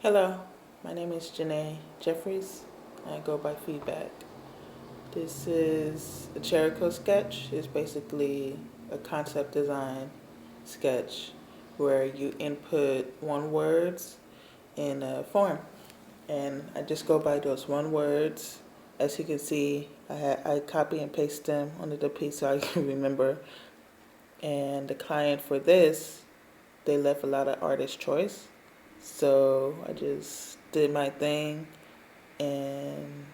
Hello, my name is Janae Jeffries. I go by Feedback. This is a characo sketch. It's basically a concept design sketch where you input one words in a form. And I just go by those one words. As you can see, I copy and paste them onto the piece so I can remember. And the client for this, they left a lot of artist choice. So I just did my thing, and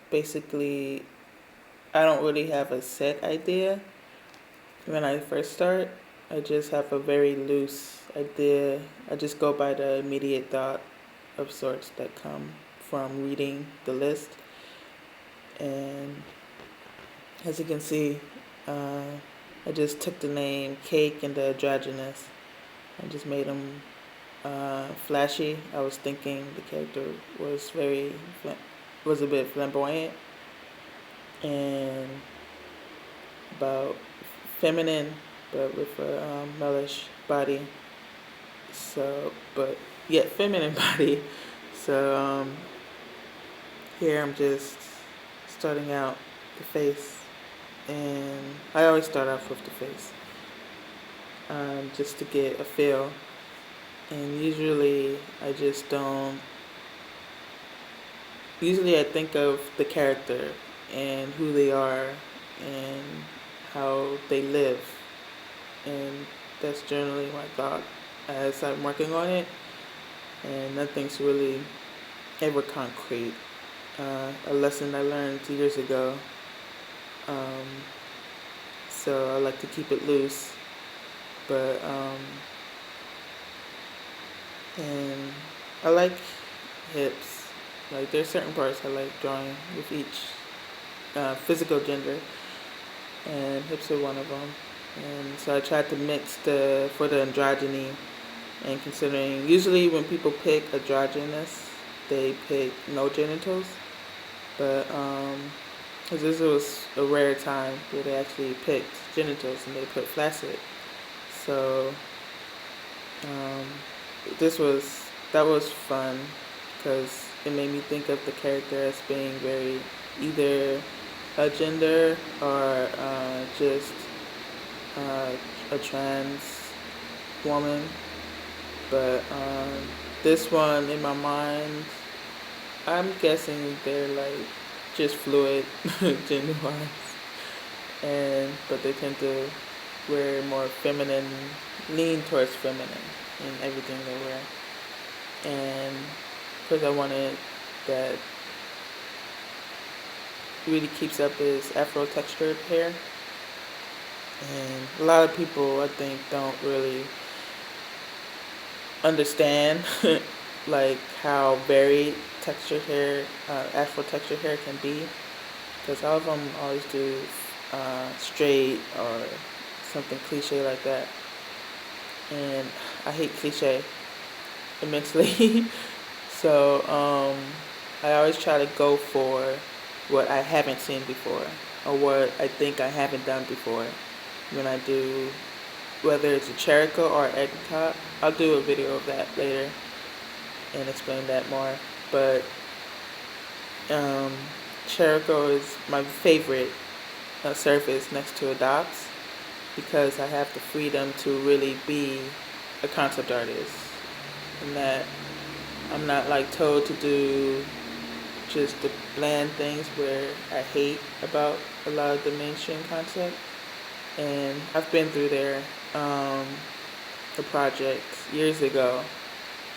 basically I don't really have a set idea when I first start. I just have a very loose idea. I just go by the immediate thought of sorts that come from reading the list. And as you can see, I just took the name Cake and the androgynous. I just made them flashy. I was thinking the character was a bit flamboyant and about feminine, but with a mellish body. So, but yet feminine body. So here I'm just starting out the face, and I always start off with the face, just to get a feel. And usually I just don't. Usually I think of the character and who they are and how they live. And that's generally my thought as I'm working on it. And nothing's really ever concrete. A lesson I learned 2 years ago. So I like to keep it loose. But and I like hips. Like there's certain parts I like drawing with each physical gender, and hips are one of them. And so I tried to mix for the androgyny, and considering usually when people pick androgynous, they pick no genitals, but cause this was a rare time where they actually picked genitals and they put flaccid. So that was fun because it made me think of the character as being very either a gender or just a trans woman. But this one in my mind, I'm guessing they're like just fluid gender wise, but they tend to wear more feminine, lean towards feminine in everything they wear. And because I wanted that really keeps up his afro textured hair. And a lot of people, I think, don't really understand like how varied textured hair, afro textured hair can be. Because all of them always do straight or something cliche like that. And I hate cliche immensely. So I always try to go for what I haven't seen before or what I think I haven't done before when I do, whether it's a characo or egg top. I'll do a video of that later and explain that more. But characo is my favorite surface next to adopts because I have the freedom to really be a concept artist, and that I'm not like told to do just the bland things where I hate about a lot of the mainstream concept. And I've been through there. The project years ago,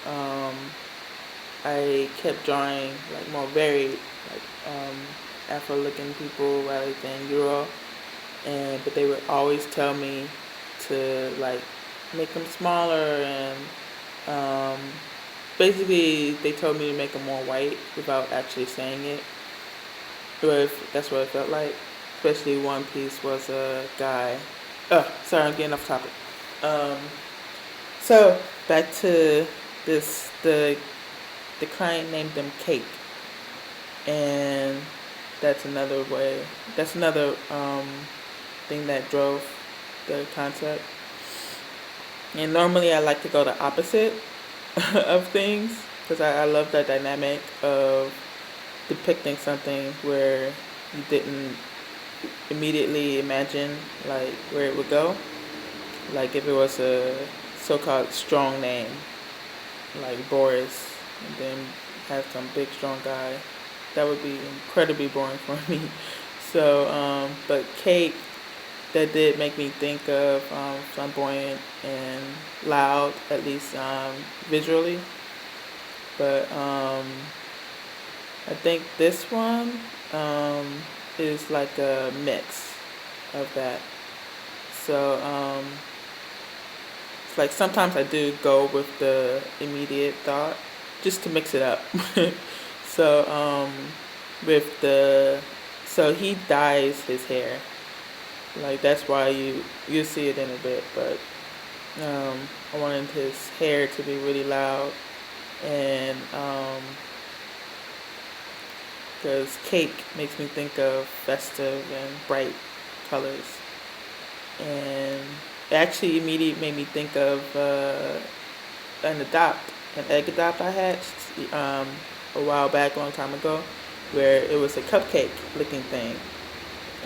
I kept drawing like more varied, like Afro-looking people rather than Euro, but they would always tell me to like make them smaller, and basically they told me to make them more white without actually saying it. But that's what it felt like. Especially one piece was a guy. Sorry, I'm getting off topic. So back to this, the client named them Cake, and that's another way. That's another thing that drove the concept. And normally I like to go the opposite. of things because I love that dynamic of depicting something where you didn't immediately imagine like where it would go. Like if it was a so-called strong name, like Boris, and then have some big strong guy, that would be incredibly boring for me. So, but Cake, that did make me think of flamboyant and loud, at least visually. But I think this one is like a mix of that. So it's like sometimes I do go with the immediate thought just to mix it up. So with the so he dyes his hair. Like that's why you see it in a bit, but I wanted his hair to be really loud and because cake makes me think of festive and bright colors. And it actually immediately made me think of an egg adopt I hatched a while back, a long time ago, where it was a cupcake looking thing.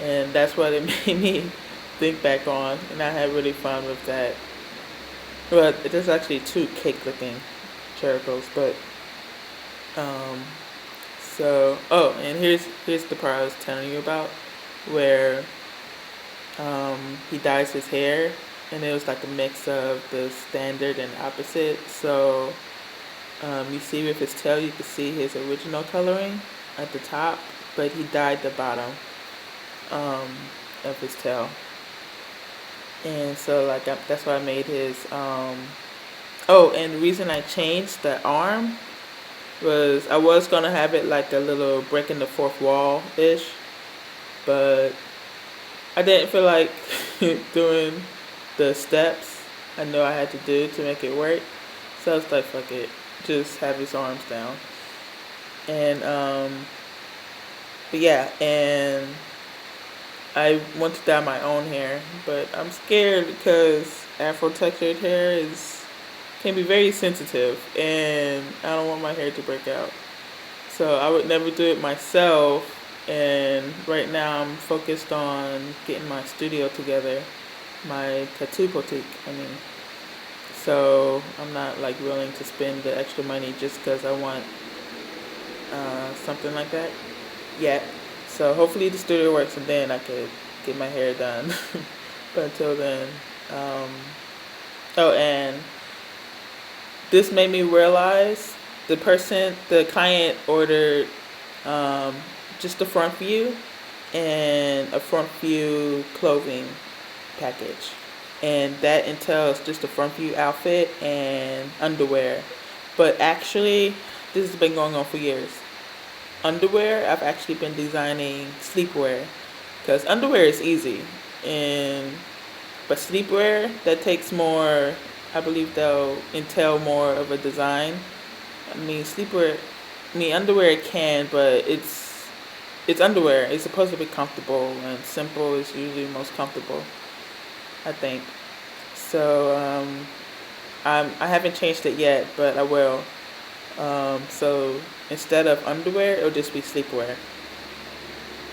And that's what it made me think back on. And I had really fun with that. But there's actually two cake looking characters, but um, so and here's the part I was telling you about, where he dyes his hair, and it was like a mix of the standard and opposite. So you see with his tail, you can see his original coloring at the top, but he dyed the bottom um, of his tail, and so like that's why I made his. And the reason I changed the arm was I was gonna have it like a little breaking the fourth wall ish, but I didn't feel like doing the steps I know I had to do to make it work. So I was like, fuck it, just have his arms down. And but yeah, and I want to dye my own hair, but I'm scared because Afro textured hair is can be very sensitive, and I don't want my hair to break out. So I would never do it myself. And right now I'm focused on getting my studio together, my tattoo boutique. I mean, so I'm not like willing to spend the extra money just because I want something like that yet. So hopefully the studio works, and then I could get my hair done. But until then, um, and this made me realize the client ordered just a front view and a front view clothing package. And that entails just a front view outfit and underwear. But actually, this has been going on for years. Underwear, I've actually been designing sleepwear because underwear is easy, and but sleepwear that takes more. I believe they'll entail more of a design. I mean, underwear can, but it's underwear. It's supposed to be comfortable, and simple is usually most comfortable, I think. So I haven't changed it yet, but I will. So instead of underwear, it'll just be sleepwear.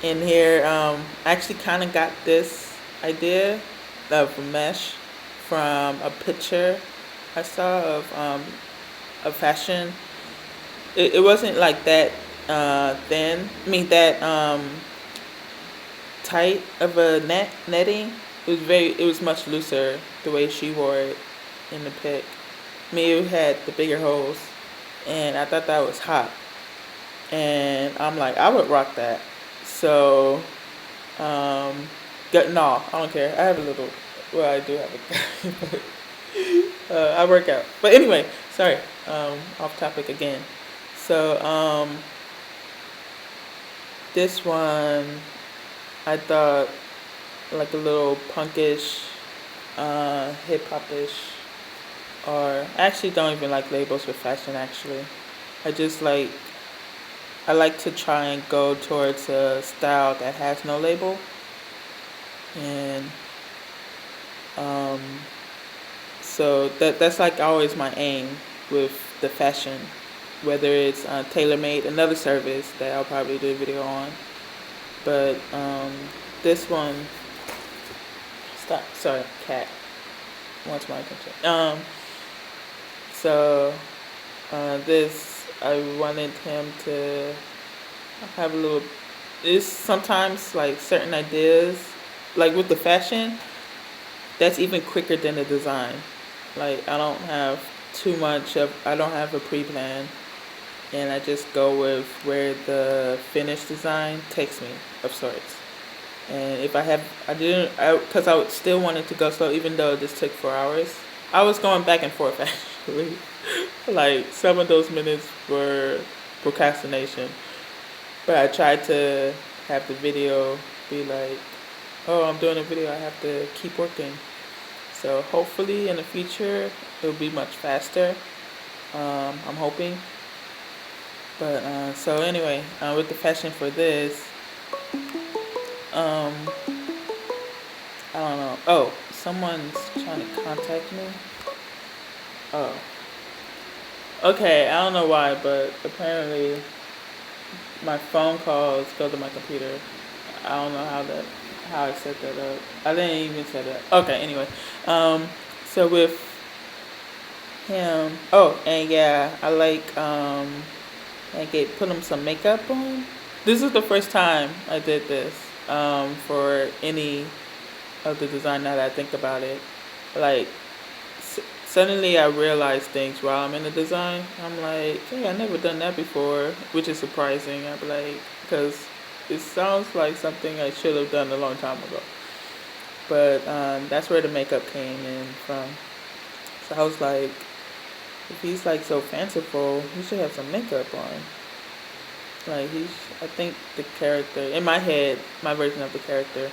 In here, I actually kind of got this idea of mesh from a picture I saw of fashion. It wasn't like that thin. I mean that tight of a netting. It was much looser the way she wore it in the pic. I mean, it had the bigger holes, and I thought that was hot. And I'm like, I would rock that. So, no, I don't care. I have a little. Well, I do have a. I work out. But anyway, sorry. Off topic again. So, this one, I thought like a little punkish, hip hopish, or I actually don't even like labels with fashion. Actually, I like to try and go towards a style that has no label, and um, so that's like always my aim. with the fashion, whether it's TaylorMade, another service that I'll probably do a video on. But this one, stop, sorry, cat wants my attention. So this, I wanted him to have a little, it's sometimes like certain ideas, like with the fashion, that's even quicker than the design. Like I don't have I don't have a pre-plan, and I just go with where the finished design takes me, of sorts. And if because I would still wanted to go slow, even though this took 4 hours. I was going back and forth actually. Like some of those minutes were procrastination, but I tried to have the video be like, oh, I'm doing a video, I have to keep working. So hopefully in the future it'll be much faster. I'm hoping. But so anyway, with the fashion for this, I don't know. Oh, someone's trying to contact me. Oh, okay. I don't know why, but apparently my phone calls go to my computer. I don't know how I set that up. I didn't even set it up. Okay. Anyway, so with him. Oh, and yeah, I like put him some makeup on. This is the first time I did this for any of the design. Now that I think about it, like suddenly I realize things while I'm in the design. I'm like, hey, I never done that before, which is surprising. I'm like, because it sounds like something I should have done a long time ago. But that's where the makeup came in from. So I was like, if he's like so fanciful, he should have some makeup on. Like I think the character in my head, my version of the character,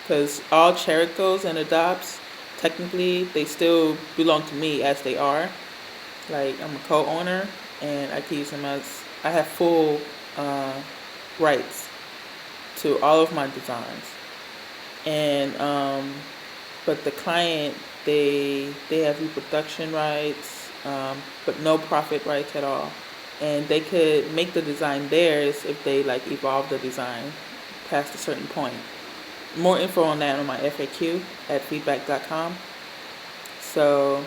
because all characters and adopts, technically they still belong to me as they are. Like I'm a co-owner, and I can use them as I have full rights to all of my designs. And but the client, they have reproduction rights, but no profit rights at all. And they could make the design theirs if they like evolve the design past a certain point. More info on that on my FAQ at feedback.com. So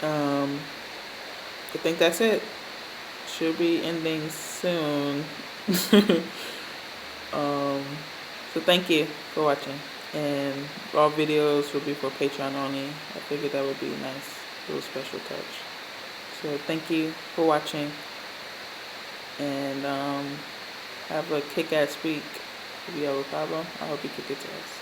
I think that's it. Should be ending soon. So thank you for watching. And all videos will be for Patreon only. I figured that would be a nice little special touch. So thank you for watching, and have a kick-ass week. If you have a problem, I hope you kick its ass.